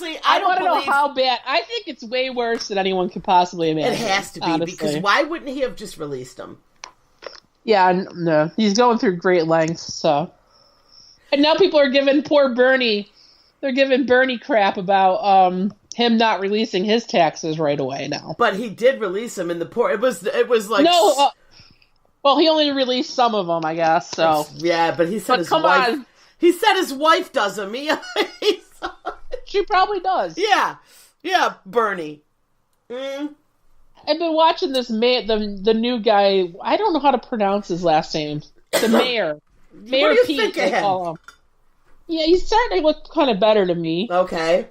Honestly, I don't want to know believe... how bad. I think it's way worse than anyone could possibly imagine. It has to be, honestly. because why wouldn't he have just released him? Yeah, no. He's going through great lengths, so. And now people are giving poor Bernie, they're giving Bernie crap about him not releasing his taxes right away now. But he did release them in the it was like... No, well, he only released some of them, I guess, so. Yeah, but he said his wife... On. He said his wife does them. She probably does. Yeah. Yeah, Bernie. Mm. I've been watching this the new guy. I don't know how to pronounce his last name. The mayor. Mayor what do you Pete, think of they him? call him. Yeah, he's starting to look kind of better to me. Okay.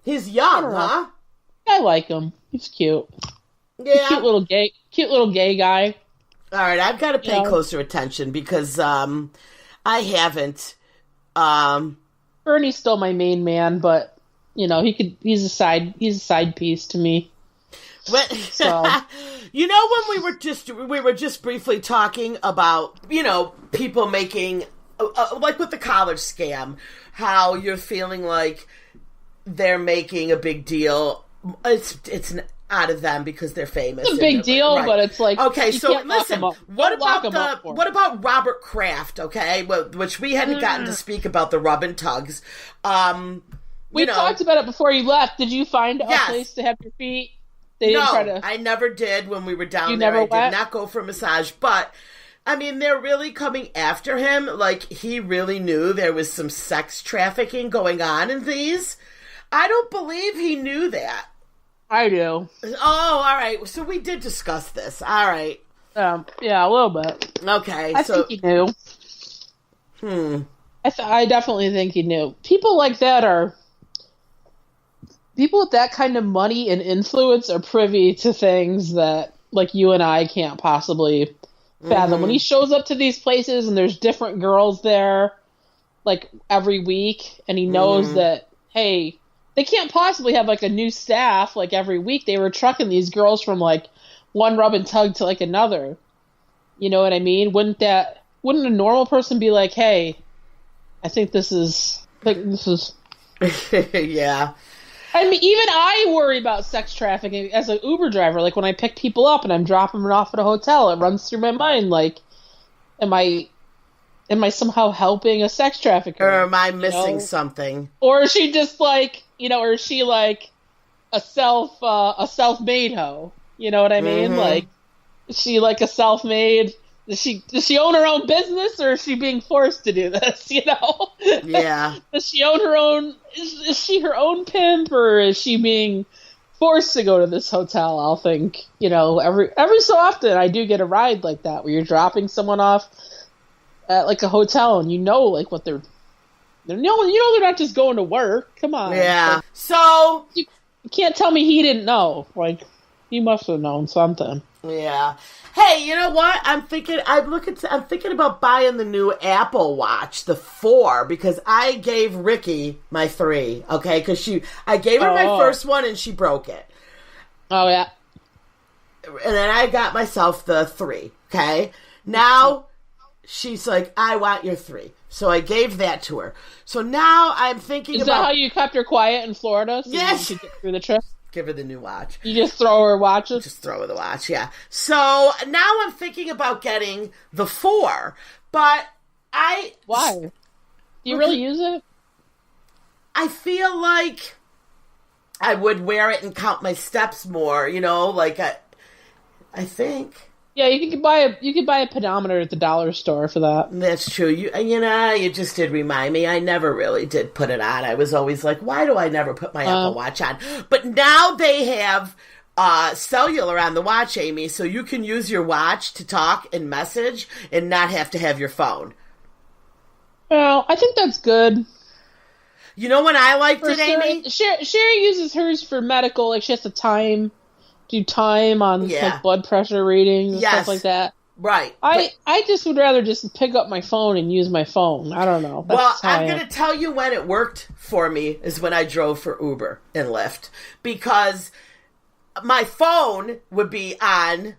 He's young, huh? I like him. He's cute. Yeah. Cute little gay guy. All right, I've got to pay closer attention because I haven't. Bernie's still my main man, but he's a side piece to me. So. You know, when we were just briefly talking about, people making like with the college scam, how you're feeling like they're making a big deal. It's out of them because they're famous. It's a big deal, right. But it's like, okay. So listen, what about Robert Kraft? Okay, which we hadn't gotten to speak about the rub and tugs. We talked about it before you left. Did you find a place to have your feet? I never did when we were down there. I did not go for a massage, but I mean, they're really coming after him. Like, he really knew there was some sex trafficking going on in these. I don't believe he knew that. I do. Oh, all right. So we did discuss this. All right. Yeah, a little bit. Okay. I think he knew. I definitely think he knew. People like that are... People with that kind of money and influence are privy to things that, like, you and I can't possibly fathom. Mm-hmm. When he shows up to these places and there's different girls there, like, every week, and he knows that, hey, they can't possibly have, like, a new staff, like, every week. They were trucking these girls from, like, one rub and tug to, like, another. You know what I mean? Wouldn't a normal person be like, hey, I think this is... Yeah. I mean, even I worry about sex trafficking as an Uber driver. Like, when I pick people up and I'm dropping them off at a hotel, it runs through my mind, like, am I somehow helping a sex trafficker? Or am I missing something? Or is she just like, or is she like a self-made hoe? You know what I mean? Like, is she like a self-made... Does she own her own business, or is she being forced to do this? Yeah. Does she own her own? Is she her own pimp, or is she being forced to go to this hotel? I'll think. Every so often I do get a ride like that where you're dropping someone off at like a hotel, and like what they're they're not just going to work. Come on. Yeah. So you can't tell me he didn't know. Like, he must have known something. Yeah. Hey, you know what? I'm thinking about buying the new Apple Watch, the 4, because I gave Ricky my 3, okay? Because I gave her my first one and she broke it. Oh, yeah. And then I got myself the 3, okay? Now, she's like, I want your 3. So I gave that to her. So now I'm thinking Is that how you kept her quiet in Florida? So yes. You could get through the trip? Give her the new watch. You just throw her watches? Just throw her the watch, yeah. So now I'm thinking about getting the 4, but Why? Do you really use it? I feel like I would wear it and count my steps more, like I think. Yeah, you could buy a pedometer at the dollar store for that. That's true. You just did remind me. I never really did put it on. I was always like, why do I never put my Apple Watch on? But now they have cellular on the watch, Amy, so you can use your watch to talk and message and not have to have your phone. Well, I think that's good. You know when I liked it, Amy? Sherry uses hers for medical, like she has to do time on like blood pressure readings and stuff like that. Right. I just would rather just pick up my phone and use my phone. I don't know. I'm going to tell you when it worked for me is when I drove for Uber and Lyft. Because my phone would be on,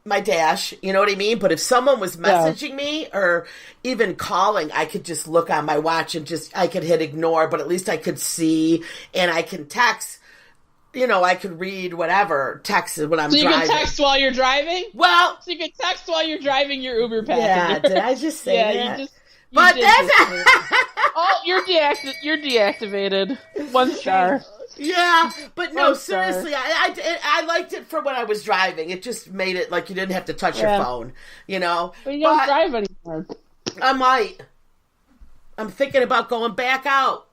my dash, you know what I mean? But if someone was messaging me or even calling, I could just look on my watch and I could hit ignore, but at least I could see, and I can text, I could read whatever, text when I'm driving. So you can text while you're driving? Well. So you can text while you're driving your Uber passenger. Yeah, did I just say that? Yeah, but that's... Oh, you're deactivated. 1 star. Yeah, but no, seriously, I liked it for when I was driving. It just made it like you didn't have to touch your phone, But you don't drive anymore. I might. I'm thinking about going back out.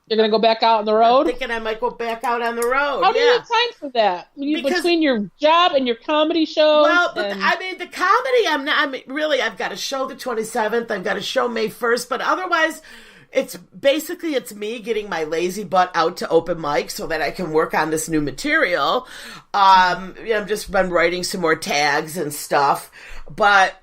You're going to go back out on the road? I'm thinking I might go back out on the road. How do you have time for that? Between your job and your comedy show? Well, but the comedy, I've got a show the 27th. I've got a show May 1st, but otherwise... It's me getting my lazy butt out to open mic so that I can work on this new material. I've just been writing some more tags and stuff, but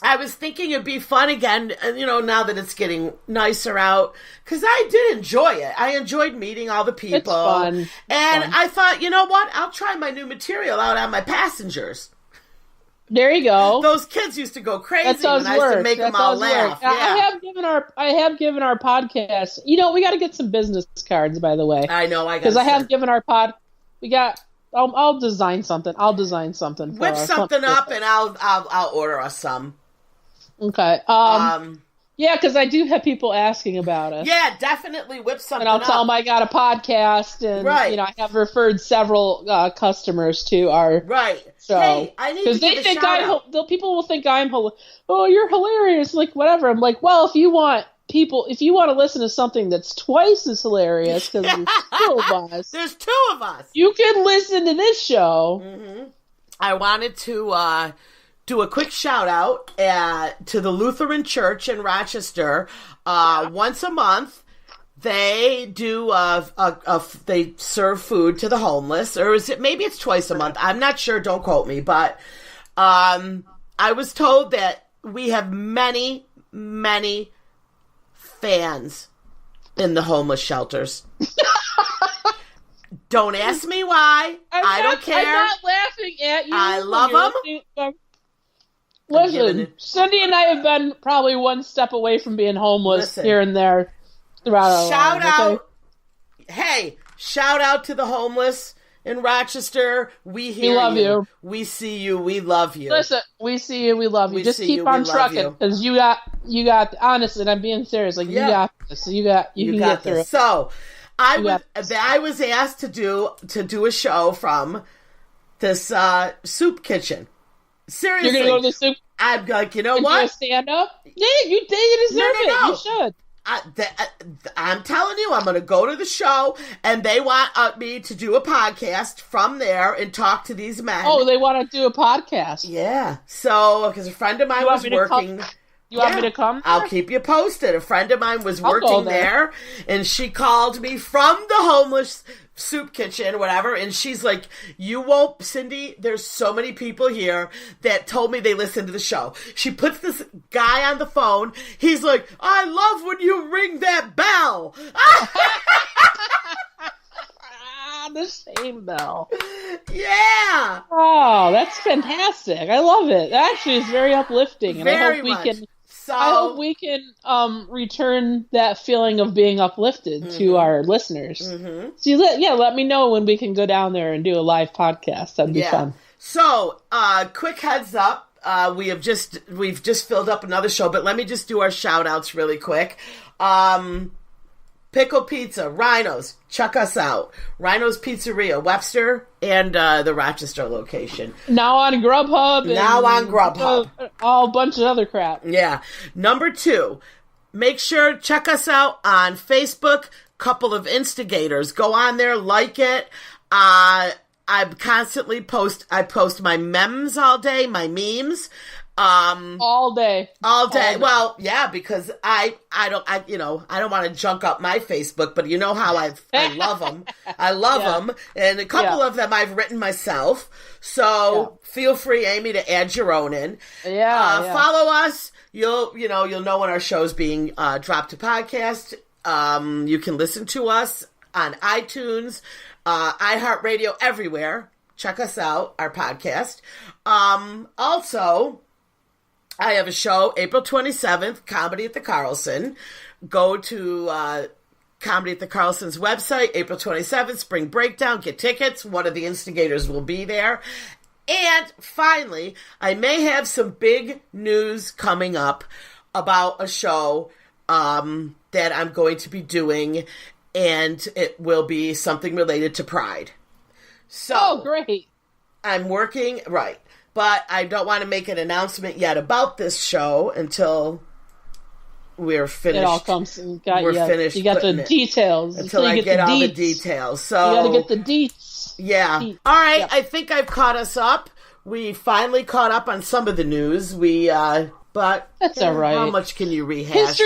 I was thinking it'd be fun again, now that it's getting nicer out, because I did enjoy it. I enjoyed meeting all the people. It's fun. I thought, you know what? I'll try my new material out on my passengers. There you go. Those kids used to go crazy when I used to make them all laugh. Yeah. I have given our podcast. We got to get some business cards, by the way. I know. Because I have given our pod. We got. I'll design something. Whip something up, and I'll order us some. Okay. Yeah, because I do have people asking about it. Yeah, definitely whip something up. And I'll tell them I got a podcast, and I have referred several customers to our show. Hey, I need to give a shout out. People will think you're hilarious, like whatever. I'm like, well, if you want to listen to something that's twice as hilarious, because there's 2 of us. There's 2 of us. You can listen to this show. Mm-hmm. I wanted to do a quick shout out to the Lutheran Church in Rochester. Once a month, they do they serve food to the homeless, or maybe it's twice a month. I'm not sure. Don't quote me, but I was told that we have many, many fans in the homeless shelters. Don't ask me why. I don't care. I'm not laughing at you. I love them. Listen, Cindy and I have been probably one step away from being homeless here and there throughout our lives. Out. Hey, shout out to the homeless in Rochester. We love you. We see you. We love you. Listen, we see you. We love you. Just keep on trucking, because you got. Honestly, and I'm being serious. Like you got this. You can get through it. So, I was asked to do a show from this soup kitchen. Seriously, you're gonna go to the soup. I'm like, you know what? Stand up. Yeah, you deserve it. You should. I'm telling you, I'm going to go to the show, and they want me to do a podcast from there and talk to these men. Oh, they want to do a podcast. Yeah. So, because a friend of mine was working. You want me to come there? I'll keep you posted. A friend of mine was working there, and she called me from the homeless soup kitchen, whatever, and she's like, you won't, Cindy, there's so many people here that told me they listened to the show. She puts this guy on the phone. He's like, I love when you ring that bell. The same bell. Yeah. Oh, that's fantastic. I love it. Actually, it's very uplifting, and I hope we can return that feeling of being uplifted to our listeners. Mm-hmm. So let me know when we can go down there and do a live podcast. That'd be fun. So, quick heads up. We've just filled up another show, but let me just do our shout outs really quick. Pickle Pizza, Rhinos, check us out. Rhinos Pizzeria, Webster, and the Rochester location. Now on Grubhub. All a bunch of other crap. Yeah. Number 2, make sure check us out on Facebook, Couple of Instigators. Go on there, like it. I post my memes all day, my memes. All day. Well, yeah, because I don't want to junk up my Facebook, but you know how I love them. I love them, and a couple of them I've written myself. So feel free, Amy, to add your own in. Follow us. You'll know when our show's being dropped to podcast. You can listen to us on iTunes, iHeartRadio, everywhere. check us out, our podcast. Also, I have a show April 27th, Comedy at the Carlson. Go to Comedy at the Carlson's website, April 27th, Spring Breakdown. Get tickets. One of the instigators will be there. And finally, I may have some big news coming up about a show that I'm going to be doing, and it will be something related to Pride. So, great. I'm working, right, but I don't want to make an announcement yet about this show until we're finished. It all comes. We're finished. You got the details. Until I get all the details. So you got to get the deets. Yeah. Deets. All right. Yep. I think I've caught us up. We finally caught up on some of the news. But that's all right. How much can you rehash?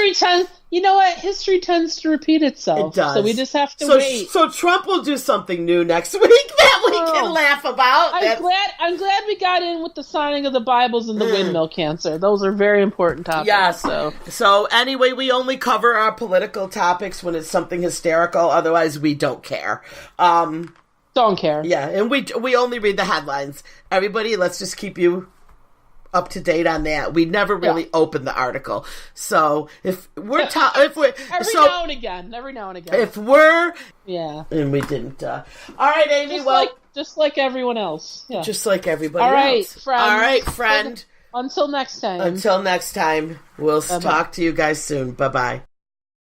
You know what? History tends to repeat itself. It does. So we just have to wait. So Trump will do something new next week that we can laugh about. I'm glad we got in with the signing of the Bibles and the windmill cancer. Those are very important topics. Yes. So anyway, we only cover our political topics when it's something hysterical. Otherwise, we don't care. Don't care. Yeah, and we only read the headlines. Everybody, let's just keep you up to date on that. We never really opened the article. So if we're every now and again. If we're and we didn't. All right, Amy. Just like everyone else. Yeah. Just like everybody else. All right, friend. Until next time. We'll talk to you guys soon. Bye-bye.